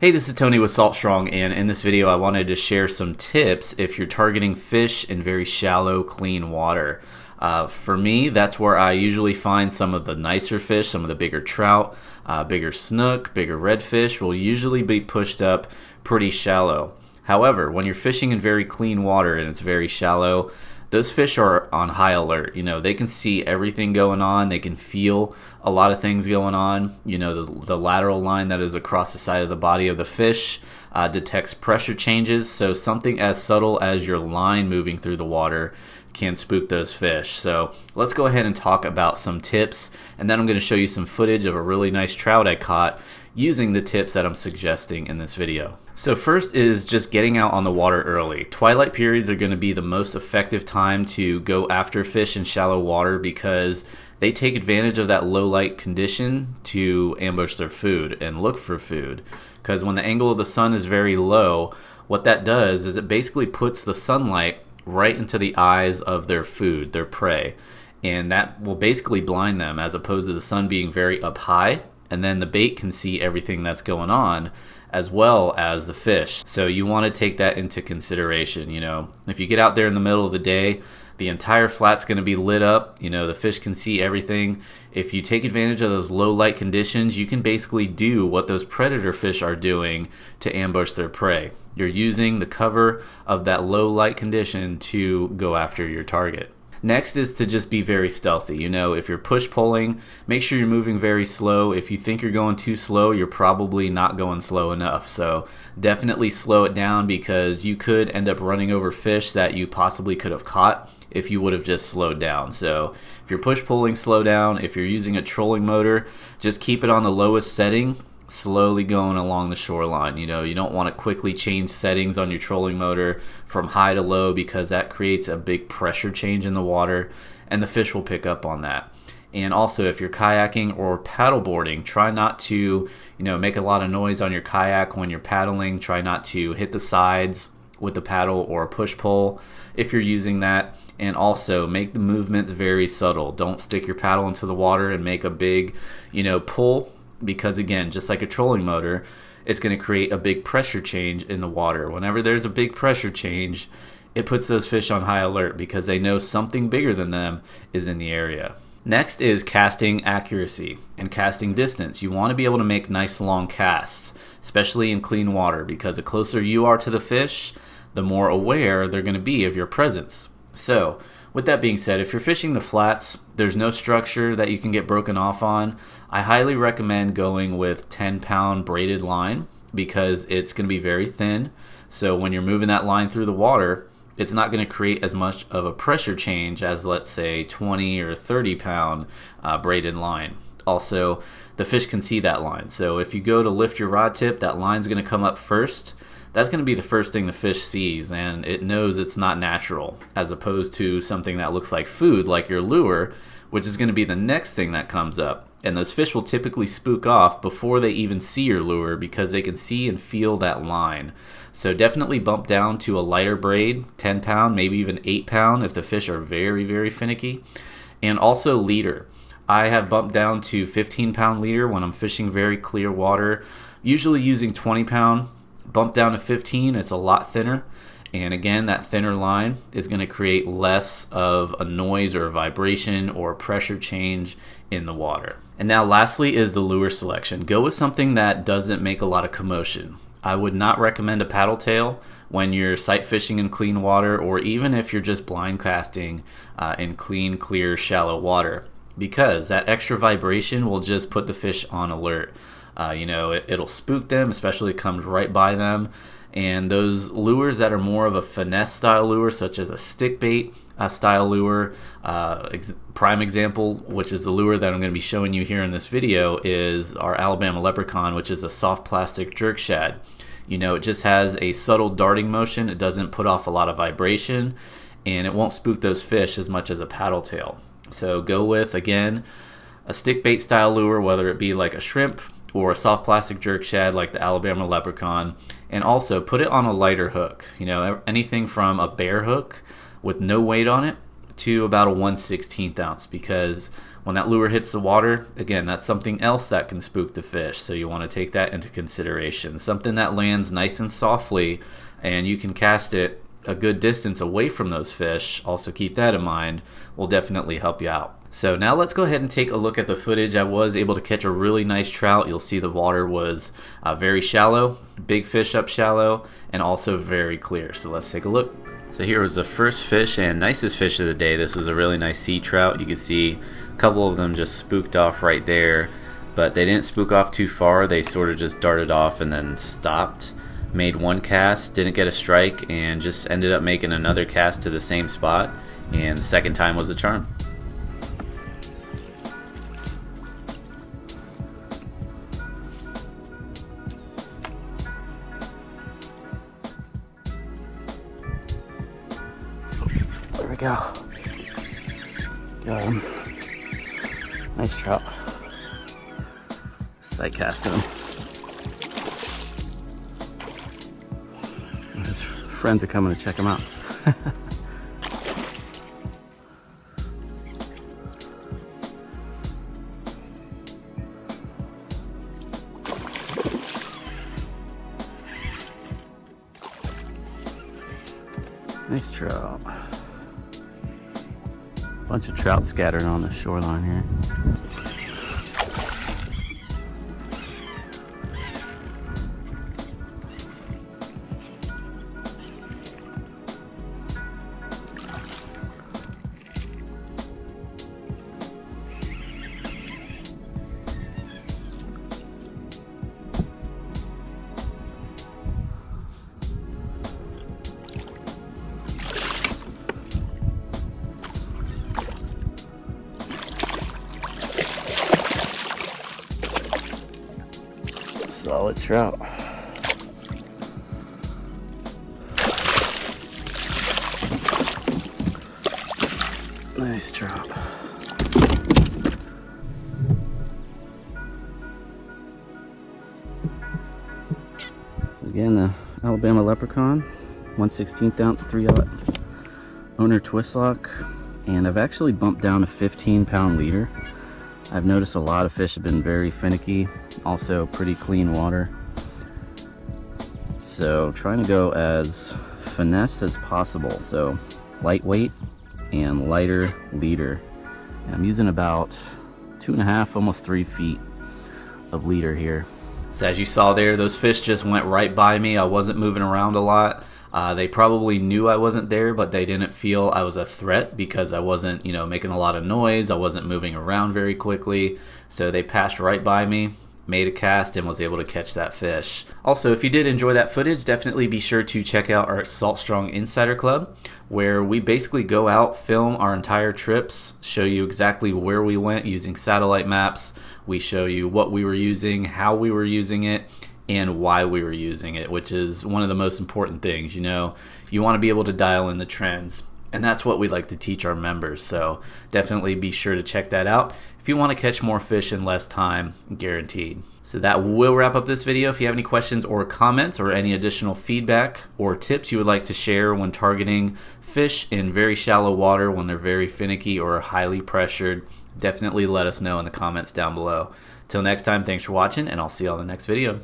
Hey, this is Tony with Salt Strong, and in this video I wanted to share some tips if you're targeting fish in very shallow, clean water. For me, that's where I usually find some of the nicer fish, some of the bigger trout, bigger snook, bigger redfish will usually be pushed up pretty shallow. However, when you're fishing in very clean water and it's very shallow, those fish are on high alert. They can see everything going on. They can feel a lot of things going on. The lateral line that is across the side of the body of the fish detects pressure changes. So something as subtle as your line moving through the water can spook those fish. So let's go ahead and talk about some tips, and then I'm going to show you some footage of a really nice trout I caught using the tips that I'm suggesting in this video. So first is just getting out on the water early. Twilight periods are going to be the most effective time to go after fish in shallow water because they take advantage of that low light condition to ambush their food and look for food. Because when the angle of the sun is very low, what that does is it basically puts the sunlight right into the eyes of their food, their prey, and that will basically blind them, as opposed to the sun being very up high, and then the bait can see everything that's going on as well as the fish. So you want to take that into consideration. If you get out there in the middle of the day, the entire flat's going to be lit up. The fish can see everything. If you take advantage of those low light conditions, you can basically do what those predator fish are doing to ambush their prey. You're using the cover of that low light condition to go after your target. Next is to just be very stealthy. If you're push pulling, make sure you're moving very slow. If you think you're going too slow, you're probably not going slow enough. So definitely slow it down, because you could end up running over fish that you possibly could have caught if you would have just slowed down. So if you're push pulling, slow down. If you're using a trolling motor, just keep it on the lowest setting, slowly going along the shoreline. You don't want to quickly change settings on your trolling motor from high to low, because that creates a big pressure change in the water and the fish will pick up on that. And also, if you're kayaking or paddleboarding, try not to make a lot of noise on your kayak when you're paddling. Try not to hit the sides with the paddle or push pull if you're using that. And also make the movements very subtle. Don't stick your paddle into the water and make a big pull, because again, just like a trolling motor, it's going to create a big pressure change in the water. Whenever there's a big pressure change, it puts those fish on high alert because they know something bigger than them is in the area. Next is casting accuracy and casting distance. You want to be able to make nice long casts, especially in clean water, because the closer you are to the fish, the more aware they're going to be of your presence. So with that being said, if you're fishing the flats, there's no structure that you can get broken off on. I highly recommend going with 10-pound braided line, because it's going to be very thin. So when you're moving that line through the water, it's not going to create as much of a pressure change as, let's say, 20 or 30-pound braided line. Also, the fish can see that line. So if you go to lift your rod tip, that line's going to come up first. That's going to be the first thing the fish sees, and it knows it's not natural, as opposed to something that looks like food, like your lure, which is going to be the next thing that comes up. And those fish will typically spook off before they even see your lure, because they can see and feel that line. So definitely bump down to a lighter braid, 10-pound, maybe even 8-pound if the fish are very, very finicky. And also leader. I have bumped down to 15-pound leader when I'm fishing very clear water, usually using 20-pound. Bump down to 15, it's a lot thinner, and again, that thinner line is going to create less of a noise or a vibration or pressure change in the water. And now lastly is the lure selection. Go with something that doesn't make a lot of commotion. I would not recommend a paddle tail when you're sight fishing in clean water, or even if you're just blind casting in clean, clear, shallow water, because that extra vibration will just put the fish on alert. It'll spook them, especially if it comes right by them. And those lures that are more of a finesse style lure, such as a stick bait style lure, prime example, which is the lure that I'm going to be showing you here in this video, is our Alabama leprechaun, which is a soft plastic jerk shad. It just has a subtle darting motion. It doesn't put off a lot of vibration, and it won't spook those fish as much as a paddle tail. So go with, again, a stick bait style lure, whether it be like a shrimp or a soft plastic jerk shad like the Alabama leprechaun, and also put it on a lighter hook. Anything from a bear hook with no weight on it to about a 1/16 ounce, because When that lure hits the water, again, that's something else that can spook the fish, so you want to take that into consideration. Something that lands nice and softly and you can cast it a good distance away from those fish, also keep that in mind, will definitely help you out. So now let's go ahead and take a look at the footage. I was able to catch a really nice trout. You'll see the water was very shallow, big fish up shallow, and also very clear. So let's take a look. So here was the first fish and nicest fish of the day. This was a really nice sea trout. You can see a couple of them just spooked off right there, but they didn't spook off too far. They sort of just darted off and then stopped. Made one cast, didn't get a strike, and just ended up making another cast to the same spot, and the second time was a charm. There we go. Got him. Nice trout. Sight casting him. His friends are coming to check him out. Nice trout. Bunch of trout scattered on the shoreline here. Solid trout. Nice trout. So again, the Alabama leprechaun, 1/16 ounce 3/0 owner twist lock, and I've actually bumped down to 15-pound leader. I've noticed a lot of fish have been very finicky, also pretty clean water. So trying to go as finesse as possible. So lightweight and lighter leader. And I'm using about 2.5, almost 3 feet of leader here. So as you saw there, those fish just went right by me. I wasn't moving around a lot. They probably knew I wasn't there, but they didn't feel I was a threat because I wasn't, making a lot of noise. I wasn't moving around very quickly. So they passed right by me, made a cast, and was able to catch that fish. Also, if you did enjoy that footage, definitely be sure to check out our Salt Strong Insider Club, where we basically go out, film our entire trips, show you exactly where we went using satellite maps. We show you what we were using, how we were using it, and why we were using it, which is one of the most important things. You want to be able to dial in the trends, and that's what we like to teach our members. So definitely be sure to check that out if you want to catch more fish in less time, guaranteed. So that will wrap up this video. If you have any questions or comments or any additional feedback or tips you would like to share when targeting fish in very shallow water when they're very finicky or highly pressured, definitely let us know in the comments down below. Till next time, thanks for watching, and I'll see you on the next video.